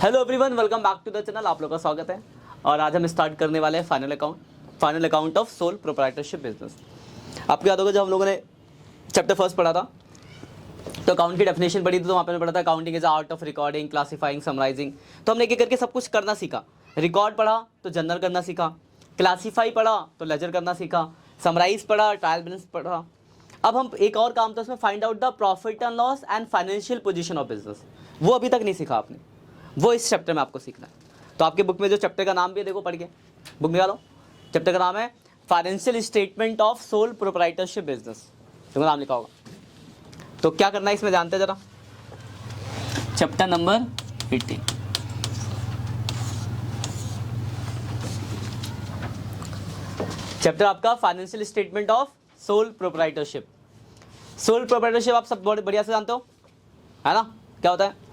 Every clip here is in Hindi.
Hello everyone, welcome back to the channel. आप लोगों का स्वागत है। और आज हम स्टार्ट करने वाले हैं final account of sole proprietorship business. आपको याद होगा जब हम लोगों ने चैप्टर फर्स्ट पढ़ा था तो अकाउंट की डेफिनेशन पढ़ी थी, तो वहाँ पे पढ़ा था accounting is art of recording, classifying, summarising. तो हमने एक एक करके सब कुछ करना सीखा। रिकॉर्ड पढ़ा तो जर्नल करना सीखा, क्लासीफाई पढ़ा तो लेजर करना सीखा, समराइज पढ़ा, ट्रायल बैलेंस पढ़ा। अब हम एक और काम था उसमें, find out the profit and loss and financial position of business. वो अभी तक नहीं सीखा आपने, वो इस चैप्टर में आपको सीखना है। तो आपके बुक में जो चैप्टर का नाम भी है, देखो पढ़ के बुक निकालो। चैप्टर का नाम है financial statement of sole proprietorship business, देखो नाम लिखा होगा। तो क्या करना है इसमें जानते हैं जरा। चैप्टर नंबर 18, चैप्टर आपका financial statement of sole proprietorship. Sole proprietorship आप सब बहुत बढ़िया से जानते हो, है ना। क्या होता है?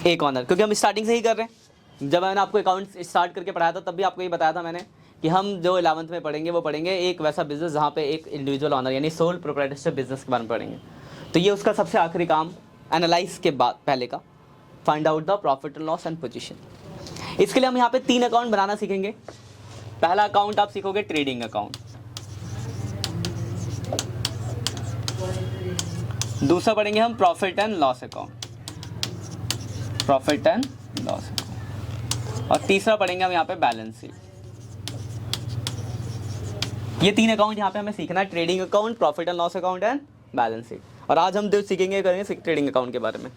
एक ऑनर, क्योंकि हम स्टार्टिंग से ही कर रहे हैं। जब मैंने आपको अकाउंट स्टार्ट करके पढ़ाया था तब भी आपको ये बताया था मैंने कि हम जो 11th में पढ़ेंगे वो पढ़ेगे एक वैसा बिजनेस जहाँ पे एक इंडिविजुअल ऑनर यानी सोल प्रोप्राइटरशिप बिजनेस के बारे में पढ़ेंगे। तो ये उसका सबसे आखिरी काम एनालाइज के बाद पहले का, find out the profit and loss and position. इसके लिए हम यहाँ पे 3 अकाउंट बनाना सीखेंगे। पहला अकाउंट आप सीखोगे ट्रेडिंग अकाउंट, दूसरा पढ़ेंगे हम profit and loss account, profit and loss, और तीसरा पढ़ेंगे हम यहाँ पे बैलेंस शीट। ये 3 अकाउंट यहाँ पे हमें सीखना है, trading account, profit and loss account and balance sheet. और आज हम जो सीखेंगे करेंगे ट्रेडिंग अकाउंट के बारे में।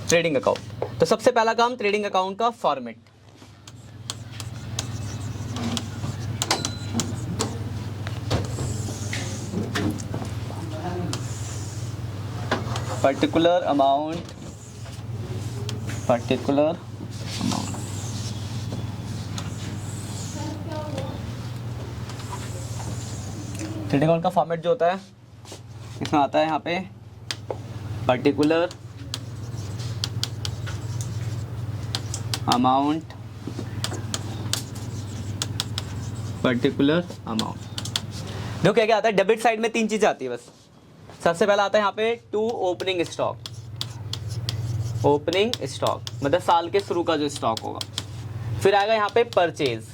ट्रेडिंग अकाउंट, तो सबसे पहला काम ट्रेडिंग अकाउंट का format. Particular amount, particular amount, trading account का फॉर्मेट जो होता है इसमें आता है यहाँ पे पर्टिकुलर अमाउंट, पर्टिकुलर अमाउंट। देखो क्या क्या आता है, डेबिट साइड में 3 चीजें आती है बस। सबसे पहला आता है यहाँ पे to opening stock, opening stock मतलब साल के शुरू का जो स्टॉक होगा। फिर आएगा यहाँ पे परचेज,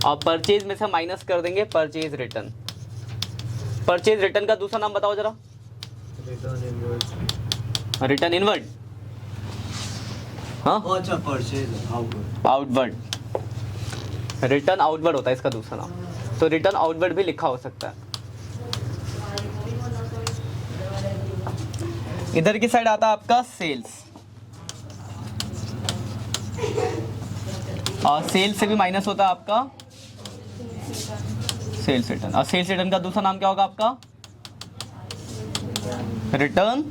और परचेज में से माइनस कर देंगे परचेज रिटर्न। परचेज रिटर्न का दूसरा नाम बताओ जरा। रिटर्न इनवर्ड, हाँ अच्छा, परचेज आउटवर्ड, रिटर्न आउटवर्ड होता है इसका दूसरा नाम। तो रिटर्न आउटवर्ड भी लिखा हो सकता है। इधर की साइड आता है आपका सेल्स, और सेल्स से भी माइनस होता है आपका सेल्स रिटर्न। और सेल्स रिटर्न का दूसरा नाम क्या होगा आपका? Return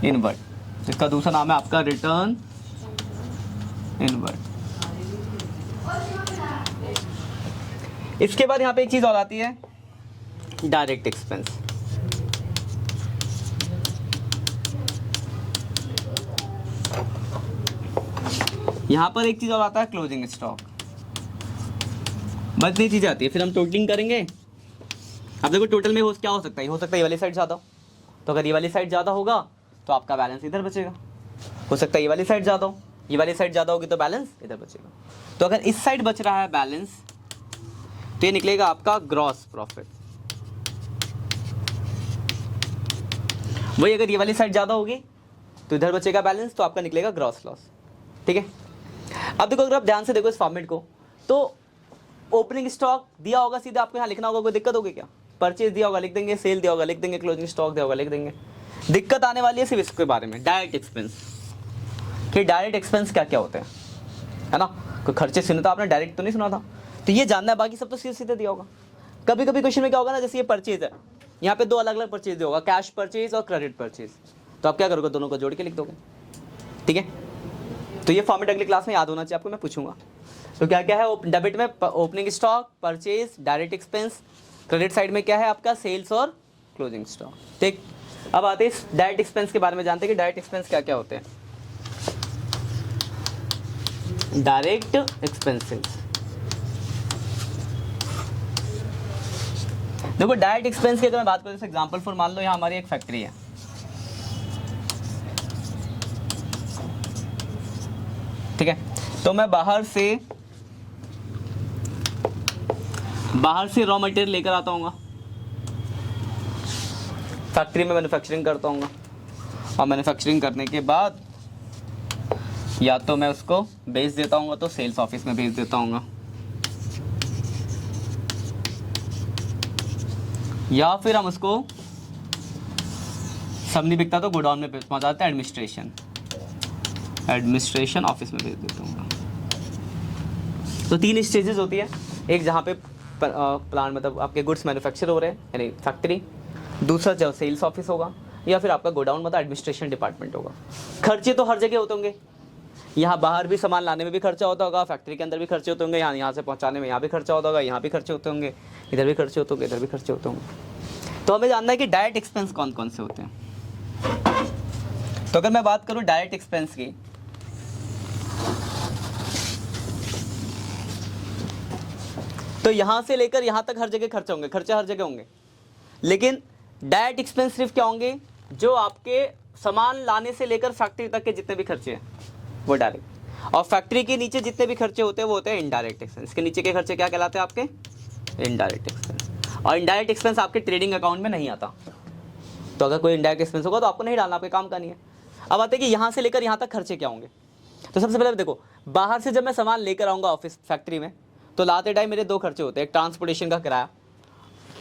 inward. इसका दूसरा नाम है आपका रिटर्न इनवर्ड। इसके बाद यहाँ पे एक चीज और आती है, डायरेक्ट एक्सपेंस। यहाँ पर एक चीज और आता है क्लोजिंग स्टॉक। बस ये चीजें आती है। फिर हम टोटलिंग करेंगे। अब देखो टोटल में क्या हो सकता है, हो सकता है ये वाली साइड ज़्यादा हो, तो अगर ये वाली साइड ज़्यादा होगा तो आपका बैलेंस इधर बचेगा। हो सकता है ये वाली साइड ज़्यादा हो, ये वाली साइड ज़्यादा होगी तो बैलेंस इधर बचेगा। तो अगर इस साइड बच रहा है बैलेंस तो ये निकलेगा आपका ग्रॉस प्रॉफिट। वही अगर ये वाली साइड ज़्यादा होगी तो इधर बचेगा बैलेंस, तो आपका निकलेगा ग्रॉस लॉस। ठीक है। अब देखो अगर आप ध्यान से देखो इस फॉर्मेट को, तो ओपनिंग स्टॉक दिया होगा, सीधा आपको यहाँ लिखना होगा। कोई दिक्कत होगी क्या? परचेज दिया होगा लिख देंगे, सेल दिया होगा लिख देंगे, क्लोजिंग स्टॉक दिया होगा लिख देंगे। दिक्कत आने वाली है सिर्फ इसके बारे में, डायरेक्ट एक्सपेंस। कि डायरेक्ट एक्सपेंस क्या क्या होते हैं, है ना। कोई खर्चे सुना था आपने, डायरेक्ट तो नहीं सुना था, तो ये जानना है। बाकी सब तो सीधे सीधे दिया होगा। कभी कभी क्वेश्चन में क्या होगा ना, जैसे ये परचेज है, यहाँ पे 2 अलग अलग परचेज दिया होगा, कैश परचेज और क्रेडिट परचेज। तो आप क्या करोगे, दोनों को जोड़ के लिख दोगे। ठीक है। तो ये फॉर्मेट अगली क्लास में याद होना चाहिए आपको, मैं पूछूंगा। तो क्या क्या है डेबिट में? Opening stock, purchase, direct expense. Credit side में क्या है आपका? सेल्स और क्लोजिंग स्टॉक। ठीक। अब आते हैं डायरेक्ट एक्सपेंस के बारे में, जानते हैं कि डायरेक्ट एक्सपेंस क्या क्या होते हैं। डायरेक्ट एक्सपेंसेस, देखो डायरेक्ट एक्सपेंस की अगर मैं बात करूँ, जैसे एग्जांपल फॉर मान लो यहाँ हमारी एक फैक्ट्री है, ठीक है। तो मैं बाहर से रॉ मटेरियल लेकर आता हूँ, फैक्ट्री में मैन्युफैक्चरिंग करता हूँ, और मैन्युफैक्चरिंग करने के बाद या तो मैं उसको बेच देता हूँ तो सेल्स ऑफिस में भेज देता हूँ, या फिर हम उसको सब नहीं बिकता तो गोडाउन में पहुँचाते हैं, एडमिनिस्ट्रेशन ऑफिस में भेज देता हूँ। तो 3 स्टेजेस होती है, एक जहाँ पे प्लांट मतलब आपके गुड्स मैन्युफैक्चर हो रहे हैं यानी फैक्ट्री, दूसरा जो सेल्स ऑफिस होगा, या फिर आपका गोडाउन मतलब एडमिनिस्ट्रेशन डिपार्टमेंट होगा। खर्चे तो हर जगह होते होंगे, यहाँ बाहर भी सामान लाने में भी खर्चा होता होगा, फैक्ट्री के अंदर भी खर्चे होते होंगे, यहाँ से पहुँचाने में यहाँ भी खर्चा होता होगा, यहाँ भी खर्चे होते होंगे, इधर भी खर्चे होते होंगे, इधर भी खर्चे होते होंगे। तो हमें जानना है कि डायरेक्ट एक्सपेंस कौन कौन से होते हैं। तो अगर मैं बात करूँ डायरेक्ट एक्सपेंस की, तो यहाँ से लेकर यहाँ तक हर जगह खर्चे होंगे, खर्चे हर जगह होंगे, लेकिन डायरेक्ट एक्सपेंस सिर्फ क्या होंगे, जो आपके सामान लाने से लेकर फैक्ट्री तक के जितने भी खर्चे हैं वो डायरेक्ट, और फैक्ट्री के नीचे जितने भी खर्चे होते हैं वो होते हैं इनडायरेक्ट एक्सपेंस। इसके नीचे के खर्चे क्या कहलाते हैं आपके, इनडायरेक्ट एक्सपेंस। और इनडायरेक्ट एक्सपेंस आपके ट्रेडिंग अकाउंट में नहीं आता, तो अगर कोई इनडायरेक्ट एक्सपेंस होगा तो आपको नहीं डालना, आपके काम का नहीं है। अब आते हैं कि यहाँ से लेकर यहाँ तक खर्चे क्या होंगे। तो सबसे पहले देखो, बाहर से जब मैं सामान लेकर आऊँगा ऑफिस फैक्ट्री में, तो लाते टाइम मेरे 2 खर्चे होते हैं, एक ट्रांसपोर्टेशन का किराया,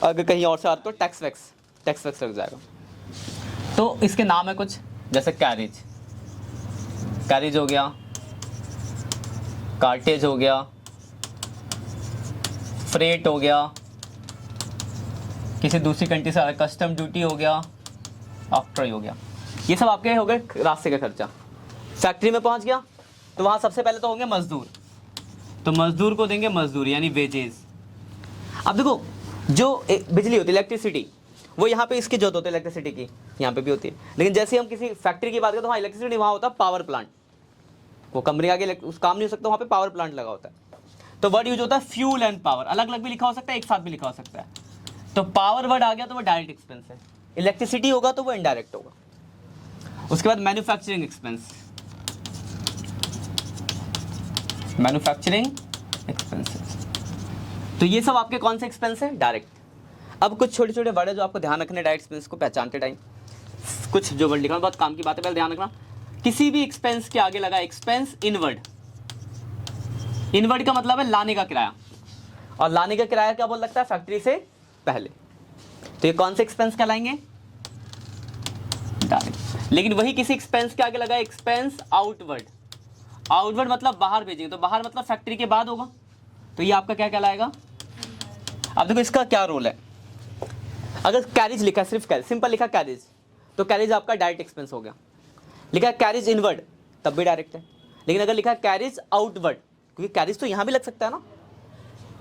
अगर कहीं और से आता तो टैक्स वैक्स लग जाएगा। तो इसके नाम है कुछ, जैसे कैरेज हो गया, कार्टेज हो गया, फ्रेट हो गया, किसी दूसरी कंट्री से कस्टम ड्यूटी हो गया, आफ्टर हो गया, ये सब आपके हो गए रास्ते का खर्चा। फैक्ट्री में पहुंच गया तो वहाँ सबसे पहले तो होंगे मजदूर, तो मजदूर को देंगे मजदूरी यानी वेजेस। अब देखो, जो बिजली होती है इलेक्ट्रिसिटी, वो यहाँ पे इसकी जरूरत होती है इलेक्ट्रिसिटी की, यहाँ पे भी होती है, लेकिन जैसे हम किसी फैक्ट्री की बात करें तो वहाँ इलेक्ट्रिसिटी, वहाँ होता है पावर प्लांट, वो कंपनी आगे उस काम नहीं हो सकता, वहाँ पे पावर प्लांट लगा होता है। तो वर्ड यूज होता है फ्यूल एंड पावर, अलग अलग भी लिखा हो सकता है, एक साथ भी लिखा हो सकता है। तो पावर वर्ड आ गया तो वो डायरेक्ट एक्सपेंस है, इलेक्ट्रिसिटी होगा तो वो इनडायरेक्ट होगा। उसके बाद मैन्युफैक्चरिंग एक्सपेंस, मैन्युफैक्चरिंग एक्सपेंसेस, तो ये सब आपके कौन से एक्सपेंस है, डायरेक्ट। अब कुछ छोटे छोटे वर्ड है जो आपको ध्यान रखने डायरेक्ट एक्सपेंस को पहचानते टाइम, कुछ जो वर्ड लिखा बहुत काम की बात है, पहले ध्यान रखना। किसी भी एक्सपेंस के आगे लगा एक्सपेंस इनवर्ड, इनवर्ड का मतलब है लाने का किराया, और लाने का किराया क्या बोल लगता है, फैक्ट्री से पहले, तो ये कौन से एक्सपेंस कहलाएंगे, डायरेक्ट। लेकिन वही किसी एक्सपेंस के आगे लगा एक्सपेंस आउटवर्ड, आउटवर्ड मतलब बाहर भेजेंगे, तो बाहर मतलब फैक्ट्री के बाद होगा, तो ये आपका क्या कहलाएगा। अब देखो इसका क्या रोल है, अगर कैरेज लिखा है, सिर्फ कैरेज सिंपल लिखा कैरेज, तो कैरेज आपका डायरेक्ट एक्सपेंस हो गया। लिखा है कैरेज इनवर्ड, तब भी डायरेक्ट है। लेकिन अगर लिखा है कैरेज आउटवर्ड, क्योंकि कैरेज तो यहाँ भी लग सकता है ना,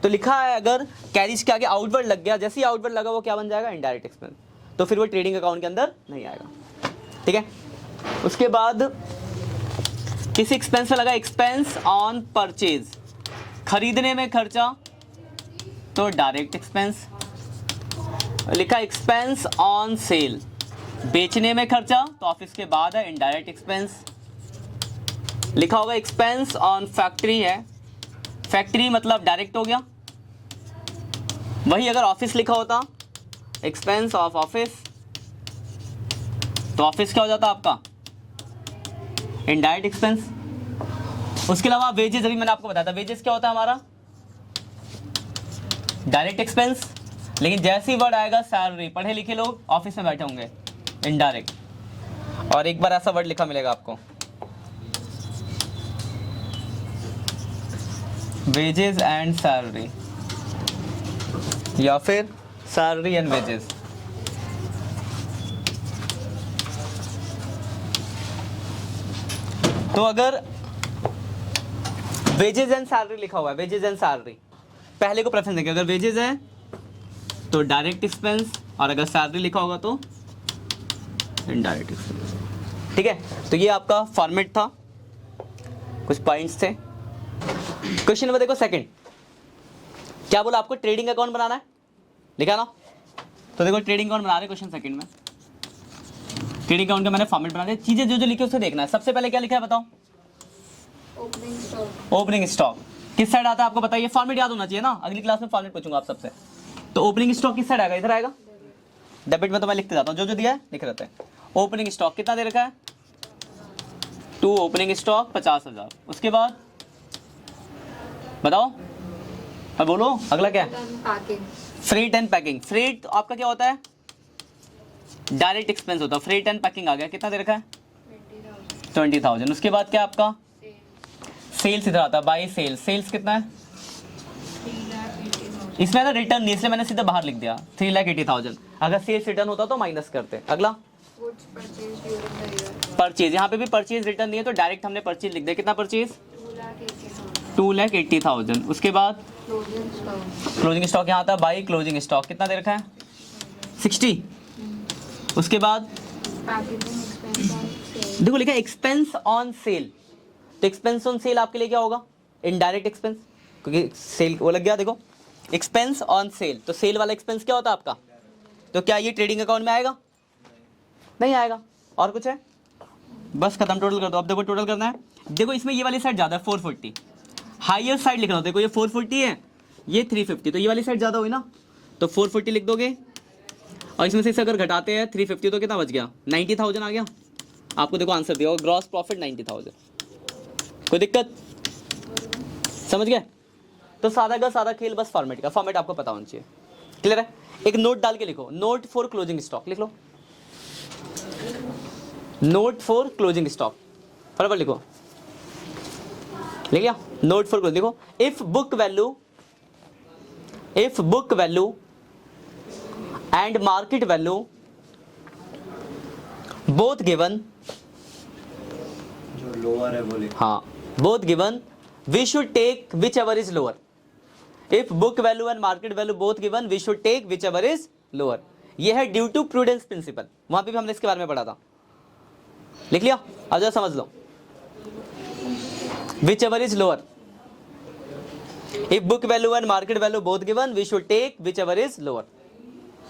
तो लिखा है अगर कैरेज के आगे आउटवर्ड लग गया, जैसे ही आउटवर्ड लगा वो क्या बन जाएगा, इनडायरेक्ट एक्सपेंस, तो फिर वो ट्रेडिंग अकाउंट के अंदर नहीं आएगा। ठीक है। उसके बाद किसी एक्सपेंस में लगा एक्सपेंस ऑन परचेज, खरीदने में खर्चा, तो डायरेक्ट एक्सपेंस। लिखा एक्सपेंस ऑन सेल, बेचने में खर्चा, तो ऑफिस के बाद है, इनडायरेक्ट एक्सपेंस। लिखा होगा एक्सपेंस ऑन फैक्ट्री है, फैक्ट्री मतलब डायरेक्ट हो गया। वही अगर ऑफिस लिखा होता एक्सपेंस ऑफ ऑफिस, तो ऑफिस क्या हो जाता आपका, इनडायरेक्ट एक्सपेंस। उसके अलावा वेजेस, अभी मैंने आपको बताया था वेजेस क्या होता है हमारा, डायरेक्ट एक्सपेंस। लेकिन जैसे ही वर्ड आएगा सैलरी, पढ़े लिखे लोग ऑफिस में बैठे होंगे, इनडायरेक्ट। और एक बार ऐसा वर्ड लिखा मिलेगा आपको, वेजेस एंड सैलरी, या फिर सैलरी एंड वेजेस। तो अगर वेजेस एंड सैलरी लिखा हुआ है, वेजेस एंड सैलरी, पहले को प्रेफरेंस देंगे। अगर वेजेस है तो डायरेक्ट एक्सपेंस, और अगर सैलरी लिखा होगा तो इनडायरेक्ट एक्सपेंस। ठीक है। तो ये आपका फॉर्मेट था, कुछ पॉइंट्स थे। क्वेश्चन नंबर देखो सेकंड, क्या बोला आपको, ट्रेडिंग अकाउंट बनाना है, लिखा ना। तो देखो ट्रेडिंग अकाउंट बना रहे क्वेश्चन सेकंड में, ट्रेडिंग अकाउंट का मैंने फॉर्मेट बना दिया। चीजें जो जो लिखी उसे देखना है। सबसे पहले क्या लिखा है बताओ, ओपनिंग स्टॉक किस साइड आता है आपको बताइए, फॉर्मेट याद होना चाहिए ना, अगली क्लास में फॉर्मेट पूछूंगा आप सबसे। तो ओपनिंग स्टॉक किस साइड आएगा, इधर आएगा, डेबिट में तो मैं लिखते जाता हूँ, जो दिया है लिख रहते हैं। ओपनिंग स्टॉक कितना दे रखा है, 2 ओपनिंग स्टॉक 50,000। उसके बाद बताओ, अब बोलो अगला क्या है, फ्रेट एंड पैकिंग। फ्रेट आपका क्या होता है, डायरेक्ट एक्सपेंस होता है, फ्रेट एंड पैकिंग आ गया, कितना दे रखा है 20,000। उसके बाद क्या आपका सेल्स इधर आता है, बाई सेल्स, सेल्स कितना है, इसमें ना रिटर्न नहीं, इसलिए मैंने सीधा बाहर लिख दिया 3,80,000। अगर सेल्स रिटर्न होता तो माइनस करते। अगला परचेज, यहाँ पे भी परचेज रिटर्न नहीं है तो डायरेक्ट हमने परचेज लिख दिया, कितना परचेज 2,80,000। उसके बाद क्लोजिंग स्टॉक यहाँ आता है, बाई क्लोजिंग स्टॉक कितना दे रखा है 60। उसके बाद देखो लिखा है एक्सपेंस ऑन सेल, तो एक्सपेंस ऑन सेल आपके लिए क्या होगा, इनडायरेक्ट एक्सपेंस, क्योंकि सेल वो लग गया। देखो एक्सपेंस ऑन सेल, तो सेल वाला एक्सपेंस क्या होता है आपका, तो क्या ये ट्रेडिंग अकाउंट में आएगा, नहीं आएगा। और कुछ है, बस खत्म, टोटल कर दो। अब देखो टोटल करना है, देखो इसमें ये वाली साइड ज़्यादा है 440, हायर साइड लिखना होता है, देखो ये 440 है, ये 350, तो ये वाली साइड ज़्यादा हुई ना, तो 440 लिख दोगे। और इसमें से अगर घटाते हैं 350 तो कितना बच गया 90,000 आ गया आपको। देखो आंसर दिया, ग्रॉस प्रॉफिट 90,000। कोई दिक्कत, समझ गए। तो सादा का सादा खेल, बस फॉर्मेट का, फॉर्मेट आपको पता होना चाहिए, क्लियर है। एक नोट डाल के लिखो, नोट फॉर क्लोजिंग स्टॉक लिख लो, नोट फॉर क्लोजिंग स्टॉक बराबर लिखो, लिख लिया, नोट फॉर क्लोजिंग। देखो if book value and market value both given, जो लोअर है बोले, हाँ both given, we should take whichever is lower. If book value and market value both given, we should take whichever is lower. ये है ड्यू टू प्रूडेंस प्रिंसिपल, वहां पे भी हमने इसके बारे में पढ़ा था, लिख लिया। अब जरा समझ लो, whichever is lower, if book value and market value both given, we should take whichever is lower.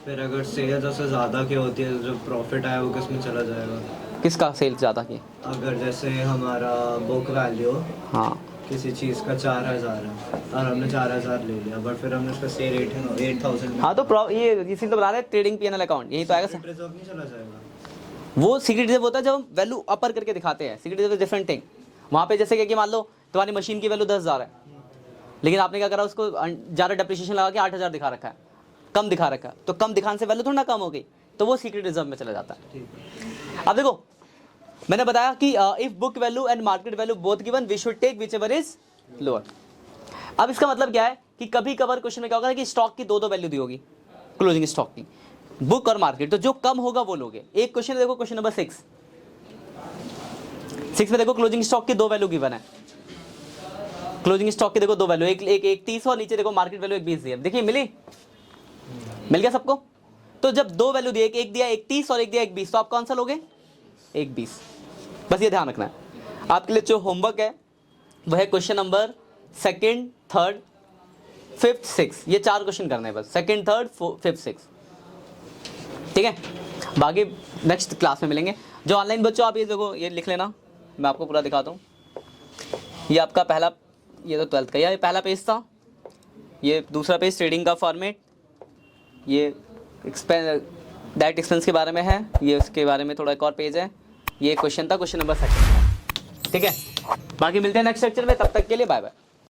फिर अगर सेल्स से ज़्यादा की होती है, जो प्रॉफिट आया वो किस में चला जाएगा, किसका सेल्स ज़्यादा की, अगर जैसे हमारा बुक वैल्यू हाँ किसी चीज़ का 4,000 है और हमने 4,000 ले लिया, बट फिर हमने उसका सेल 8,000, हाँ तो ये इसी तो बता रहे हैं ट्रेडिंग पीएनएल अकाउंट, यही तो आएगा सर। रिजर्व नहीं चला जाएगा, वो सीक्रेट रिजर्व होता है जब हम वैल्यू अपर करके दिखाते हैं, सीक्रेट रिजर्व डिफरेंट थिंग। वहाँ पे जैसे कि मान लो तुम्हारी मशीन की वैल्यू 10,000 है, लेकिन आपने क्या करा, उसको ज़्यादा डिप्रिसिएशन लगा के 8,000 दिखा रखा है, कम दिखा रखा है, तो कम दिखाने से वैल्यू थोड़ा ना कम हो गई, तो वो सीक्रेट रिजर्व में चला जाता है। अब देखो मैंने बताया कि if book value and market value both given, we should take whichever is lower. अब इसका मतलब क्या है कि कभी कभार क्वेश्चन में क्या होगा कि स्टॉक की दो वैल्यू दी होगी, क्लोजिंग स्टॉक की, बुक और मार्केट, तो जो कम होगा वो लोगे। एक क्वेश्चन देखो, क्वेश्चन नंबर 6 में देखो क्लोजिंग स्टॉक की 2 वैल्यू गिवन है, क्लोजिंग स्टॉक की देखो 2 वैल्यू, एक 30 और नीचे देखो मार्केट वैल्यू 1,20 दी है, देखिए मिल गया सबको। तो जब 2 वैल्यू दिए, एक दिया 1,30 और एक दिया 1,20, तो आप कौन सा लोगे 1,20। बस ये ध्यान रखना है। आपके लिए जो होमवर्क है वह है question number 2nd, 3rd, 5th, 6th, ये 4 क्वेश्चन करने हैं बस, 2nd, 3rd, 5th, 6th, ठीक है। बाकी नेक्स्ट क्लास में मिलेंगे। जो ऑनलाइन बच्चों आप ये देखो, ये लिख लेना, मैं आपको पूरा दिखाता हूँ। ये आपका पहला, ये तो 12th का, ये पहला पेज था, ये दूसरा पेज ट्रेडिंग का फॉर्मेट, ये डायरेक्ट एक्सपेंस के बारे में है, ये उसके बारे में थोड़ा एक और पेज है, ये क्वेश्चन था, क्वेश्चन नंबर 2, ठीक है। बाकी मिलते हैं नेक्स्ट लेक्चर में, तब तक के लिए बाय बाय।